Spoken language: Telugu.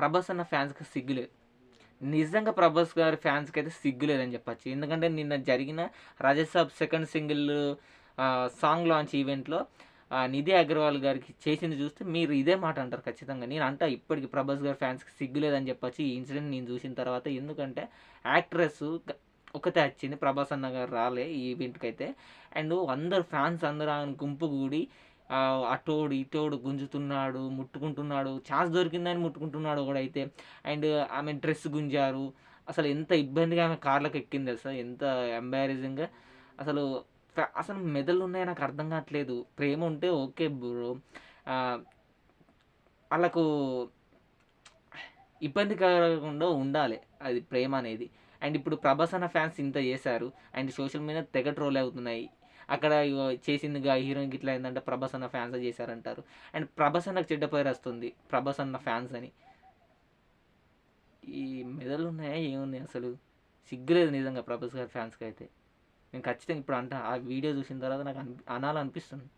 ప్రభాస్ అన్న ఫ్యాన్స్‌కి సిగ్గులేదు. నిజంగా 'ప్రభాస్' గారి ఫ్యాన్స్‌కైతే సిగ్గు లేదని చెప్పొచ్చు. ఎందుకంటే నిన్న జరిగిన 'Raja Saab' second single song launch ఈవెంట్‌లో 'నిధి అగర్వాల్' గారికి చేసింది చూస్తే మీరు ఇదే మాట అంటారు ఖచ్చితంగా. నేను అంటా ఇప్పటికి 'ప్రభాస్' గారి ఫ్యాన్స్‌కి సిగ్గు లేదని చెప్పొచ్చు. ఈ ఇన్సిడెంట్ నేను చూసిన తర్వాత. ఎందుకంటే యాక్ట్రెస్ ఒక్కతే వచ్చింది. 'ప్రభాస్' అన్న గారు రాలే ఈ ఈవెంట్‌కైతే. అండ్ అందరు ఫ్యాన్స్ అందరూ ఆమెను గుంపు గూడి అటోడు, ఇటోడు గుంజుతున్నాడు, ముట్టుకుంటున్నాడు. ఛాన్స్ దొరికిందని ముట్టుకుంటున్నాడు ఒకడైతే. అండ్ ఆమె డ్రెస్ గుంజారు. అసలు ఎంత ఇబ్బందిగా ఆమె కార్‌లోకి ఎక్కింది తెలుసా? ఎంత ఎంబారసింగ్‌గా అసలు అసలు మెదళ్ళున్నాయో నాకు అర్థం కావట్లేదు. ప్రేమ ఉంటే ఓకే బ్రో. ఆహ్, ఆళ్ళకు ఇబ్బంది కలగకుండా ఉండాలే అది ప్రేమ అనేది. అండ్ ఇప్పుడు 'ప్రభాస్' అన్న ఫ్యాన్స్ ఇంత చేశారు. అండ్ సోషల్ మీడియా తెగ ట్రోల్ అవుతున్నాయి. అక్కడ ఇగో చేసిందిగా హీరోయిన్‌కి ఇట్లా అయిందంటే 'ప్రభాస్' అన్న ఫ్యాన్సే చేశారంటారు. అండ్ 'ప్రభాస్' అన్నకు చెడ్డ పేరొస్తుంది. 'ప్రభాస్' అన్న ఫ్యాన్స్ అని. ఈ మెదళ్ళున్నాయా ఏమున్నాయి అసలు? సిగ్గులేదు నిజంగా 'ప్రభాస్' గారి ఫ్యాన్స్‌కైతే. నేను ఖచ్చితంగా ఇప్పుడు అంటా. ఆ వీడియో చూసిన తర్వాత నాకు అనాలనిపిస్తుంది.